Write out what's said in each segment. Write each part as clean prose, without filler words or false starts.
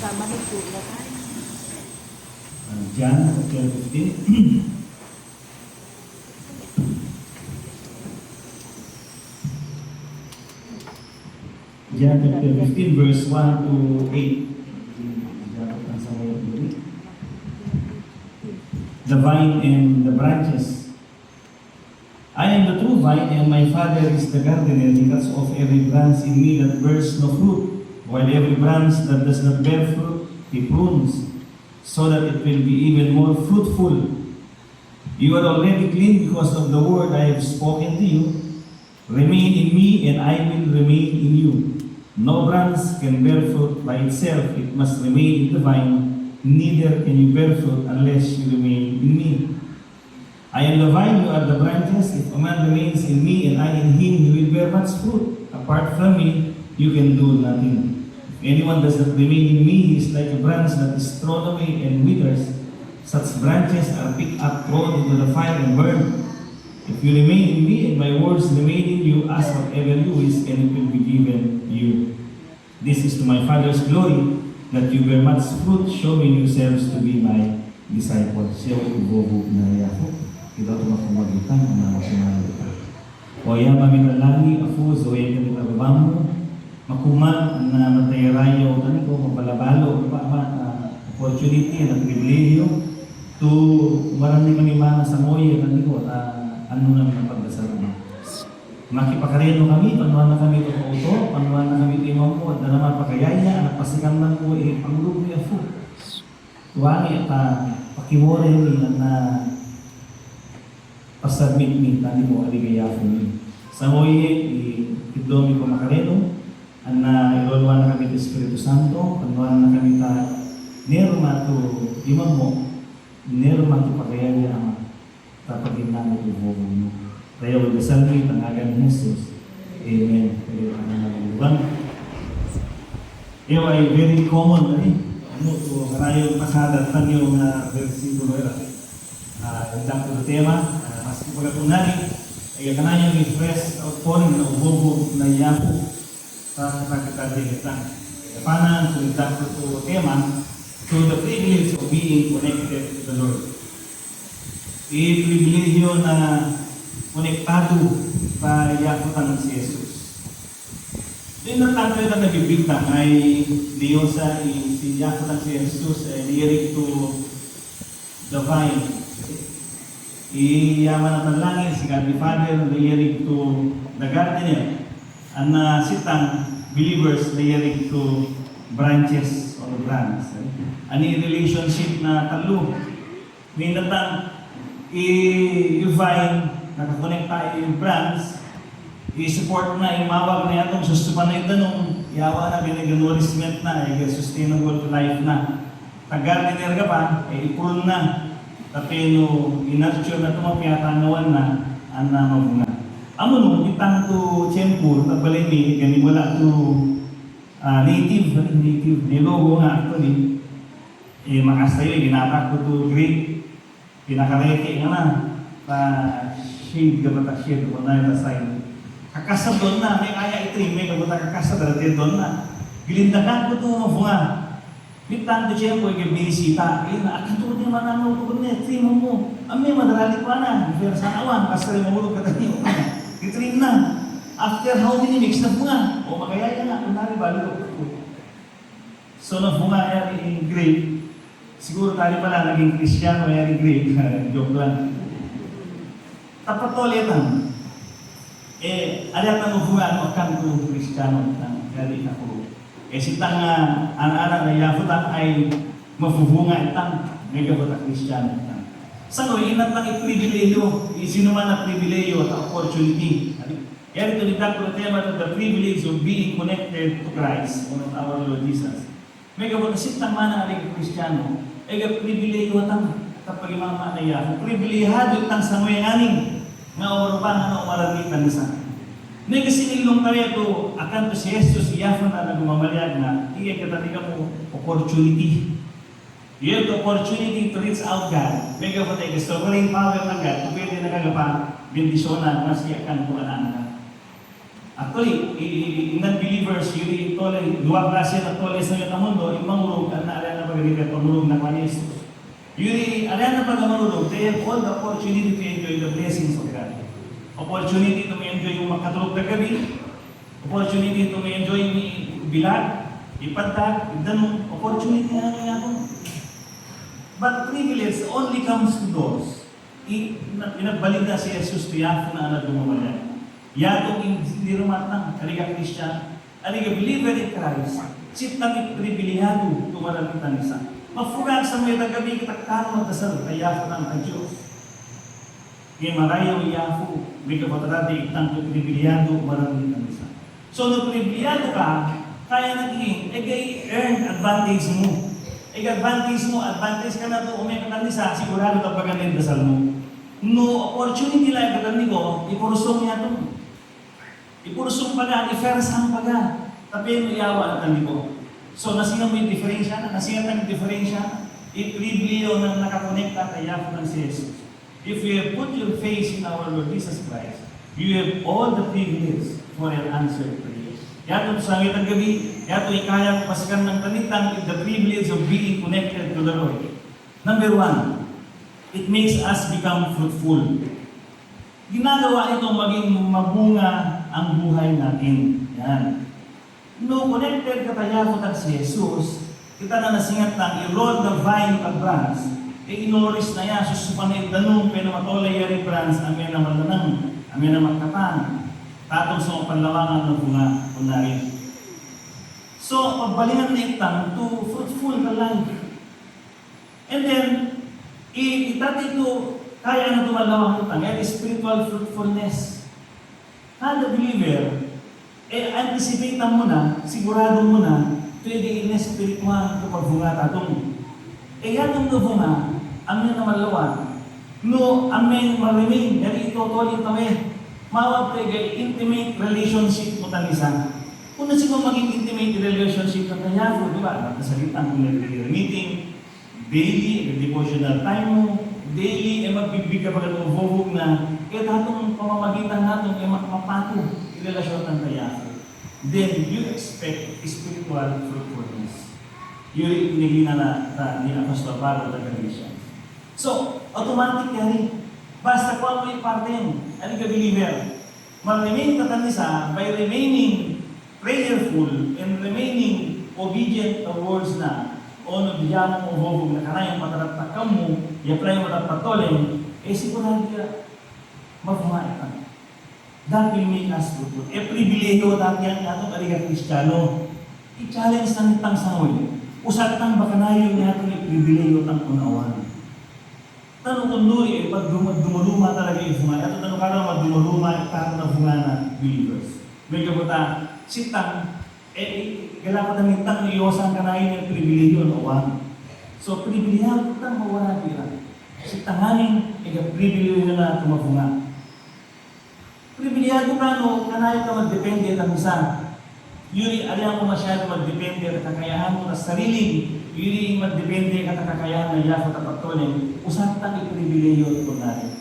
John chapter 15. John chapter 15 verse 1 to 8. The vine and the branches. I am the true vine, and my Father is the gardener. He cuts off every branch in me that bears no fruit, while every branch that does not bear fruit, He prunes, so that it will be even more fruitful. You are already clean because of the word I have spoken to you. Remain in me, and I will remain in you. No branch can bear fruit by itself. It must remain in the vine. Neither can you bear fruit unless you remain in me. I am the vine, you are the branches. If a man remains in me and I in him, he will bear much fruit. Apart from me, you can do nothing. If anyone does not remain in me, he is like a branch that is thrown away and withers. Such branches are picked up, thrown into the fire, and burned. If you remain in me and my words remain in you, ask whatever you wish, and it will be given you. This is to my Father's glory, that you bear much fruit, showing yourselves to be my disciples. Siya ay ubobo na yako. Kita ito makumagitan ang mga sumalita. O ya mamitalani, afu, zoe ka nila babamu, makuman na matayarayo, ko, mapalabalo, opportunity, na privilege, to marami manimana sa moye, ko, ano naman pagdasal mo. Makipakareno kami, panuhan na kami ito auto, panuhan na kami ito imam ko, at na naman pakayaya, anak pasikan man po, panglubo yung food. Tuwangi at pakiwore ni na pasubmit mi, tani mo aligaya po mi. Sa moye, idomi ko makareno, na iloluan na kami ito Espiritu Santo, panuhan na kami ito nerma to imam mo, nerma to pakayaya naman, tapagin namin ito po mo. Kaya magdasal mo tangagan ni Jesus. Amen. Kaya ang Iyo ay very common ano to karayong pasada tan yung versikulo era. Ang to tema, mas ko pala nani ay kanayang express outpouring na ubobo na yapo sa pagkakadiletan. Paano ang to tema to the privilege of being connected to the Lord. I-privilegyo na konektado sa yakutan si Jesus. Doon na tanto yung nabibigta ay Diyos sa si yakutan si Jesus ay lirik to the vine. Iyaman na panlangin si God the Father lirik to the gardener. Ang sitang believers lirik to branches of the branch. Ani relationship na talo. May natang i-vine nakakonekta yung brands, i-support na, imawag na yatong sustupan na yung tanong, yawa na, binag-nourishment na, sustainable life na. Tag-gardener ka pa, ipon na, tapeno, in-nurture na itong pinatanawan na, na mabunga. Amo nung, itang to tiyempo, nagbalay ni, gani wala to native, nilogo nga actually, makastayo, ginatak ko to great, pinakareke nga na, shade ka ba shade o na yung sign. Kakasab doon na, may kaya itrim, may kabuta kakasab, darating doon na. Gilindakan ko ito mabunga. Bitang to siya po, binisita. Akin to niya mananaw ko niya, itrim mo. May madarali pa na, pero sa awan, kasi rin mamulog ka tayo. Itrim na. After how many weeks na bunga? O makayaya na, kunwari balo ko. So na bunga yung grape. Siguro tayo pala naging Kristyano yung grape. Joke lang. Tapat ulit lang. Alat na mabuha ang kanto Kristiyano ng gali na ko. Sitang anak na yafutan ay mabubunga itang may gabutak Kristiyano. Sa no, inat lang i-privileyo, sino man na privileyo at opportunity. Kaya ito nita ko tema to the privilege of being connected to Christ, one of our Lord Jesus. May gabutak sitang man na aling Kristiyano, ay privileyo atang kapag imama na yan. Privilehado itang sa mga aning nga orupan na umaramitan isa. Ngayon kasi nilong kaya ito, akan to si Jesus, iyafon na nagumamalyag na, iya katatiga mo, opportunity. You have the opportunity to reach out God. May kapatay, sovereign power ng God, pwede na kagapa, bendisyonan, mas iyakan ko anak. Actually, in non-believers, yun itole, dua klase na tole sa mga mundo, yung mangurog, ang naalala na pag-ibig pangurog na kanya Jesus. Yun, alala na pag-mangurog, they have all the opportunity to enjoy the blessings of God. Opportunity to enjoy yung makatulog na gabi, opportunity to enjoy yung bilag, ipadtag, ganun, opportunity na nga ako. But privilege only comes to those. Pinagbalik na si Jesus to Yafo na anak lumawala. Yatong hindi rumatang, aliga Christian, aliga believer in Christ, sit kami pribilihado tumaramitan isa. Mafugang sa mga tagabi kitakano magdasal, kay Yafo ng kay Diyos. Kaya marayaw Yafo, may kapatarati itang pribilihado maramitan isa. So, nung pribilihado ka, kaya naging, kay earn advantage mo. Advantage ka na ito, umay ka isa, sigurado kapag ang dasal mo. No opportunity lang katani ko, ipurusong niya ito. Ipurusong pa nga, ifersang pa nga. Tapi mo iyawa na tani ko. So, nasinga mo yung diferensya, ipriblio na nakakonekta kay Yafo ng si Jesus. If you have put your faith in our Lord Jesus Christ, you have all the privilege for an answered prayer. Yato sa ngitang gabi, yato ikaya pasikan ng tanitang the privilege of being connected to the Lord. Number one, it makes us become fruitful. Ginagawa ito maging mabunga ang buhay natin. Yan. No connected katayafot at si Jesus, kita na nasingat ng i-roll the vine at branch, inoris na yan, susupanay danong, penamatolay yari branch, amin na malanang, amin na magkatan, tatong sa panlawangan ng bunga, kunari. So, pagbalingan na itang to fruitful na life. And then, itati ito, kaya na tumalawang itang, yan spiritual fruitfulness. Kada believer, anticipate mo na, sigurado mo na, pwede in-spiritual ito pagbunga tatong. Yan yung nabunga, amin na malawan. No, amin marinig, yan ito tolong kami. Mawag pwede intimate relationship mo tanisa. Kung na siguro maging intimate relationship ng kanyafo, di ba? Nakasalitan kung meeting, daily, devotional time mo, daily, magbibig ka pa ng vovog na, tatong pamamagitan natin, makapato, relasyon ng kanyafo. Then, you expect spiritual fruitfulness. Yun yung pinigina na ni Apostol Pablo na Galatians. So, automatic yan. Basta kung mo yung parte yun, ano ka believer? Mag-remain ka kanisa by remaining prayerful and remaining obedient towards na ono diyan mo vovog na kanayang mataratakam mo, i-apply mo na patuloy, sigurado ka mabuhay ka. That will make us fruitful. Pribileyo dati yan atong kaligat Kristiyano. I-challenge ng itang sangoy. Usat tang bakanayo niya itong pribileyo tang unawan. Tanong kung nuri, pag dumaluma talaga yung bunga. Ito tanong ka na magdumaluma, ikaw na bunga na believers. May kabuta, sitang, kailangan ng itang iyosan ka na yung pribileyo unawan. So, pribileyo itang mawala tira. Sitanganin, pribileyo na tumabunga. Pribileyo ka no, kanayo ka magdepende ng isa. Yuri, alihan mo masyado magdepende at kakayahan mo na sariling, yuri magdepende at kakayahan na yafot at patuloy, usap tang ipribileyo ito natin.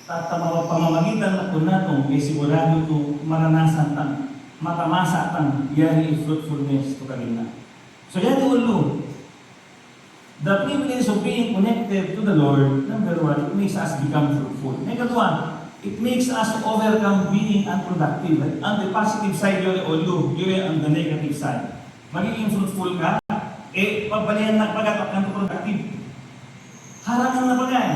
Tatamawa pamamagitan na ito natong, sigurado ito maranasan tang, matamasa tang, yari fruitfulness ito kanina. So yan ulo, the privilege of being connected to the Lord, number one, it makes us become fruitful. Number one, it makes us overcome being unproductive. On the positive side, you're all you're on the negative side. Magiging fruitful ka, pabalihan na pagkat ang productive. Harangan na bagay.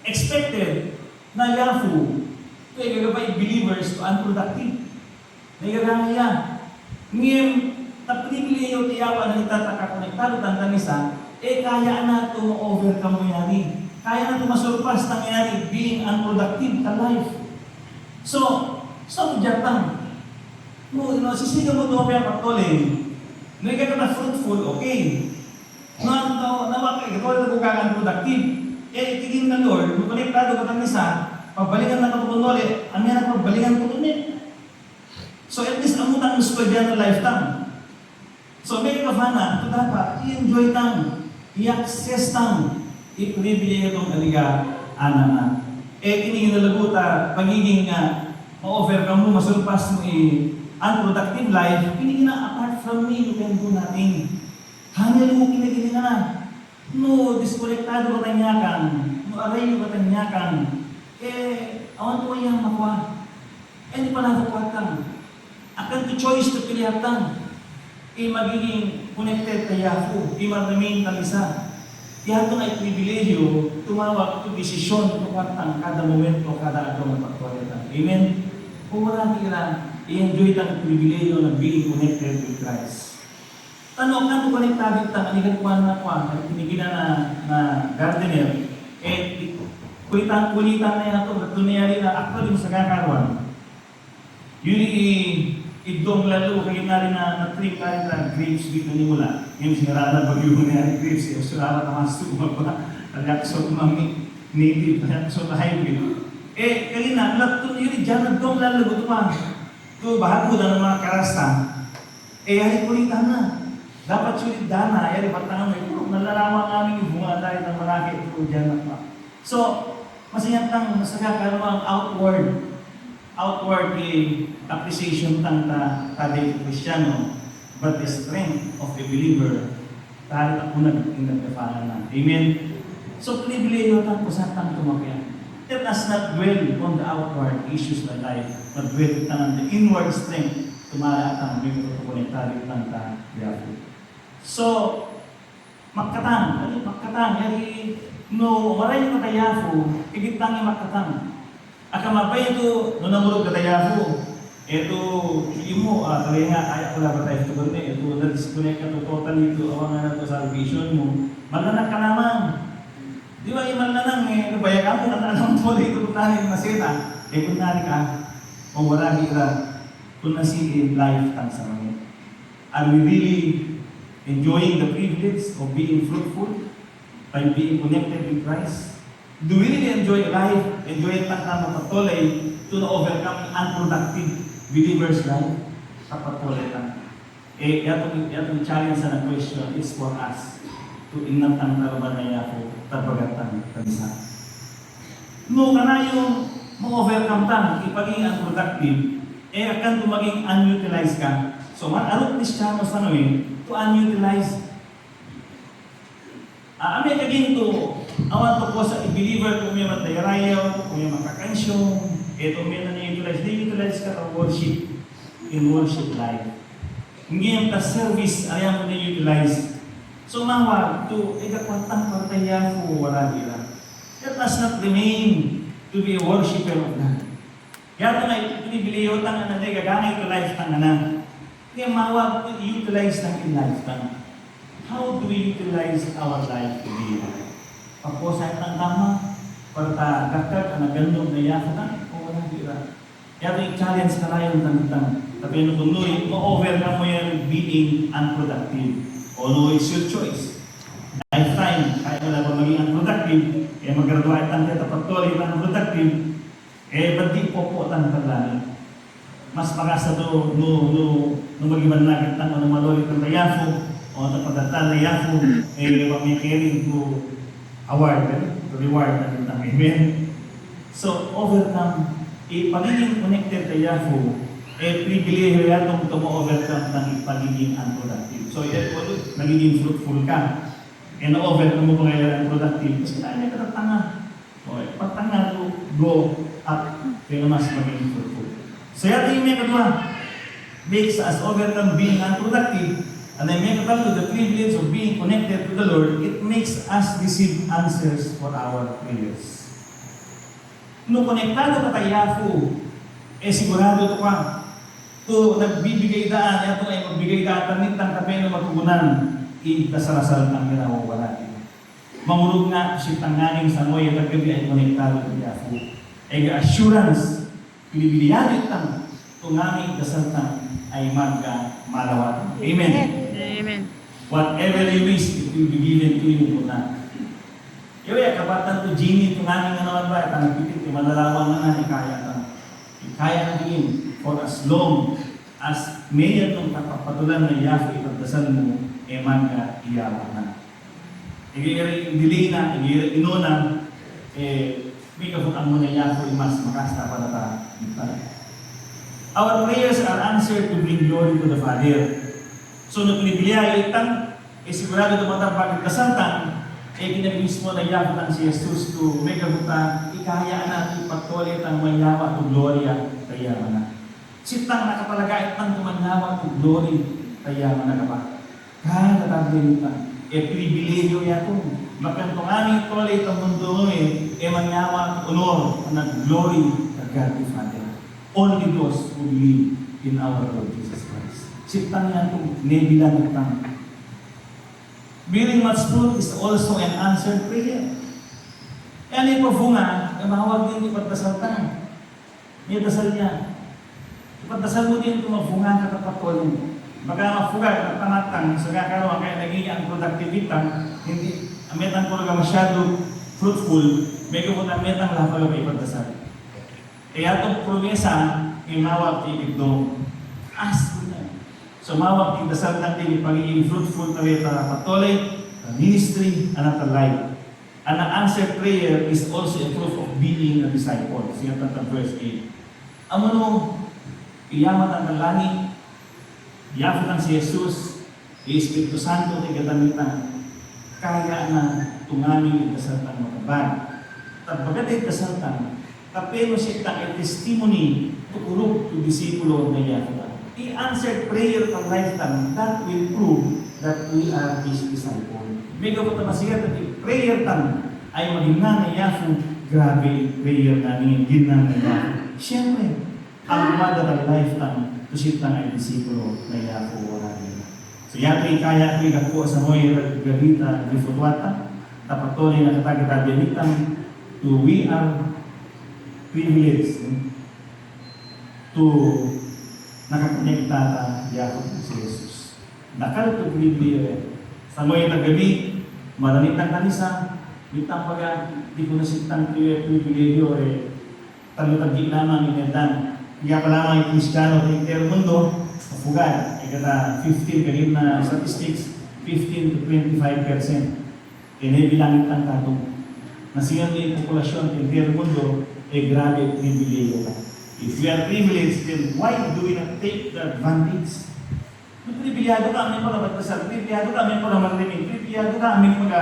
Expected na yafu, gagabay believers to unproductive. Nagagana yan. Ngayon, tapinibili yung tiyawa na itataka konektado tanda nisa, kaya na ito overcome mo yan. Kaya na ito masurpas nangyari being unproductive ka life. So jatang. Sisigaw mo ito kaya patuloy. Nagay ka na fruitful, okay. Nawakay, ito na kung unproductive. Tigin na Lord, makonektado ka ng isa, pagbalikan na kaputuloy, ang yan ang pagbalikan ko ulit. So at least amutang gusto dyan na lifetime. So may kafana, ito dapat, i-enjoy tang, i-access tang, i-privilege itong aliga, anak. kini nalaguta, pagiging ma-overcome mo, masurpass mo unproductive life, kini apart from me, you can do nothing. Hangil mo kini na. No, diskolektado ka tanyakan. No, aray ka tanyakan. Awan ko yung makuha. Hindi pa natapatan. Akan to choice to pilihatang. Magiging connected tayo. Ma-remain talisa. Kaya ito na pribilehiyo, tumawag ito desisyon, tupatang kada momento, kada agaw ng pagtuwalita. Amen? Kung wala nila, i-enjoy lang pribilehiyo ng being connected with Christ. Tanong, ano konektado ito? Anikan ko na na gardener. Kulitan na yan ito. Tunayari na actually sa kakaroon. Yun idong lalo, kayo na rin na trip na rin na grapes dito ni mula. Yung sinarada pag yung nangyari grapes, yung sulamat na mas tumagpa. Reaksyon mga native, reaksyon na hybrid. Kayo na, lahat yun, dyan nagdong lalo, ito pa. Ito, bago na ng mga karasta. Hari kulitan na. Dapat sulit dana, yari patangan mo, nalalaman namin yung bunga dahil ng malaki ito dyan na pa. So, masayang tang masagakaroon ang outward appreciation tang taday Kristiyano, but the strength of the believer, kahit ako nagkafangan na. Amen? So, pribileyo tang kusatang tumapyan. Let us not dwell on the outward issues of life, but dwell on the inward strength, tumala ang may matutukonektari tang ta-diapo. So, makatang, no, maray yung katayafo, igitang yung makatang. Akamabay ito, no namurog katayafo, ito, sige mo, kaya nga, kaya ko lang tayo ito gano'n, ito, na-disconnect ka to, totally ito, awangan na ito sa salvation mo, malanak ka naman. Di ba, yung malanak, nabaya ka mo, natanong mo, ito tayo maseta, kung nari ka, kung wala kita, kung nasi life tang sa mga. Are we really enjoying the privilege of being fruitful by being connected with Christ? Do we really enjoy life? Enjoy it lang na mapatuloy to overcome unproductive believer's life? Kapatuloy lang. Yatong challenge na question is for us to inatang taraban na yako tabagatan kanisa. No, kana yung ma-overcome tang, ipaging unproductive, akan tumaging unutilized ka. So, arot Kristiyano sa to unutilize. Ami kaging to, awan to po sa believer kung may matayarayaw, kung may makakansyon, ito may na-utilize. Na-utilize ka to worship in worship life. Hindi yung service, ayaw mo na-utilize. So, mawa, to, ikakwantang partayafo, wala nila. Let us not remain to be a worshiper of God. Kaya ito na, ipinibiliyo tang na gagangay to life tang na. Kaya mawag to utilize ng in lifetime. How do we utilize our life today? Pagposay ng tama, para gagkag na gandong na yafatan, o wala dira. Kaya ito i-challenge ka na yung tangitang. Tapi yung kunuy, ma-overcome mo yung being unproductive. O no, it's your choice. Lifetime, kahit wala pa maging unproductive, mag-graduate ang teta pagtuloy ng unproductive, ba't di po tang paglanin? Mas magasa to, no magiman na kitang ano malolit ng tayafo, o pagdatal na yafo, wag may caring to award, to reward na kitang. Amen? So, overcome, pagiging connected tayafo, pribileyo yatong tumo-overcome ng pagiging unproductive. So, nagiging fruitful ka, na-overcome mo ba kaya unproductive? Kasi tayo ka tanga. Pagtanga to go up, kaya mas magiging fruitful. So yata yung may katwa, makes us overcome being unproductive, and then may katwa to the privilege of being connected to the Lord, it makes us receive answers for our prayers. Nung konektado ka tayafo, sigurado ito ka, to nagbibigay daan, yato ay magbigay daan, tanitang kapeno matugunan, ikasarasal ang ginawawala. Mamulog nga si tanganing sa moy at gabi ay konektado ka tayafo. Ay assurance, pinibilihan itang tungaming kasaltang ay magka-malawat. Amen. Amen. Whatever you wish, it will be given to you muna. Kaya kapatan to Genie, tungaming na naman ba, at ang nagpitit, malalawan na ikaya ka. Ikaya na din for as long as may itong kapapatulan na Yahweh ipagdasal mo, magka-iyawa na. Delay na, inuna, may kabut ang mga yako imas makasta para ta. Our prayers are answered to bring glory to the Father. So, nung pinibiliya itang, sigurado tumatapag kasantang, kinamismo na yakutan si Jesus to may kabuta, ikaya na ipagtuloy ang mayawa to gloria, kaya na. Sitang nakapalaga itang kumanyawa to glory, kaya na ka pa. Kaya natagin itang, pribilegyo yato. Makantong aming tuloy itong mundo manyawa honor, na glory, to God the Father. Only those who believe in our Lord Jesus Christ. Sitang yan itong nebilang itang. Bearing much fruit is also an answered prayer. Yan yung pabunga, mahawag din ipagdasal tayo. May dasal niya. Ipagdasal mo din kung mabunga ka kapatol. Baka mafuga at panatang sa kakarawa kaya naging ang productivity hindi ametang ko na masyado fruitful, may kapunang metang lapag ang ipagdasal. Kaya itong promesa, yung mawag iigdo, ask mo na. So mawag yung dasal natin yung pagiging fruitful na patuloy, ministry, and at life. An answered prayer is also a proof of being a disciple. Siya tatang verse 8. Amo no, iyamat ang langit, iyafot ang si Jesus, Espiritu Santo ay katamitan, kaya na tungaming itasaltang makabag. Tabagat ay itasaltang, kapelo siya ay testimony tukulog to disipulo na iyafot. I-answered prayer of lifetime, that will prove that we are His disciple. May kapot na siya at prayer tan ay maging na iyafot, grabe prayer namin, ginang na iyafot. Siyempre, ang mother of lifetime, tusitang ay disipulo na iyafot wala nila. So yato'y kaya ko'y kako sa mo'y gabita, gifutwata, tapatuloy na katagita dinitan, to we are privileged to nakakonekta ta yakot si Jesus. Nakal to privilege. Sa mo'y nagabi, maranitang kanisa, bitang pagka, di ko nasitang privilegyo, talutag-i lamang inedan. Kaya pa lamang yung Kristiyano sa entire mundo, mafugan. Ay kata 15, kanina na statistics, 15 to 25%. Bilangin ang katong. Nasiyan yung populasyon sa entire mundo, grabe privilegyo ka. If we are privileged, then why do we not take the advantage? Kung privilegyo ka, amin pa naman kasal, privilegyo ka, amin pa naman rin, privilegyo ka, amin pa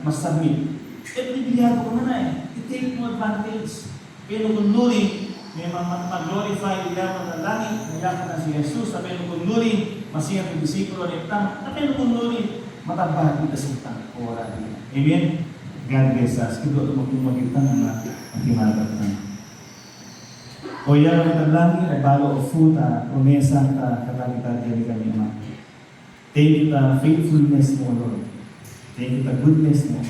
mas-submit. Privilegyo ka na i-take mo advantage. Pero kung nuri, may mag-glorify yaman na langit, nayakan na si Jesus, sabi nung kung nuri, masiyang yung disiplo na itang, sabi nung kung nuri, matabag yung kasintang o wala din. Amen? God bless us. Kito ito magpumagitang ang himagat na. O yan ang langit ay balo o futa, promesa ka katagitag yan kami naman. Thank you the faithfulness mo, Lord. Thank you the goodness mo.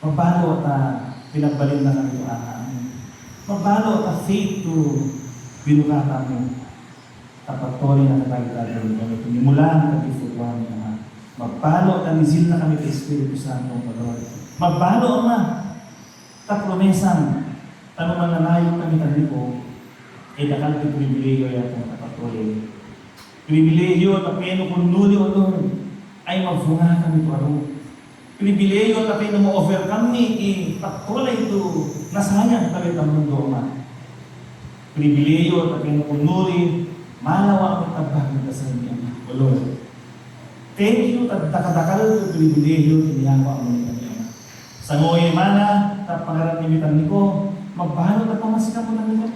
Mabalo at pinagbalin na kami ito mabalo at faith to binukata mo. Tapatuloy na katagitag yan kami. Tunimulaan na katifutwan naman. Magbalo at anizil na kami kay Espiritu Santo, Lord. Magbalo na tapromesan. Tanong mananayo kami kanito, ay dakal ng pribilegyo yan ang kapatuloy. Pribilegyo at apeno kung nuli o Lord, ay mafunga kami ito aro. Pribilegyo at apeno mo offer kami, patuloy ito, nasayang kami ang mundo man. Pribilegyo at apeno kung nuli, malawa ang tabak ng kasal niya, o Lord. Thank you at dakadakal ng pribilegyo, tiniyawa ang mga niya. Sa ngoy mana, at pangarap nimitan ni ko, magbahalot at pamasikap mo na nila.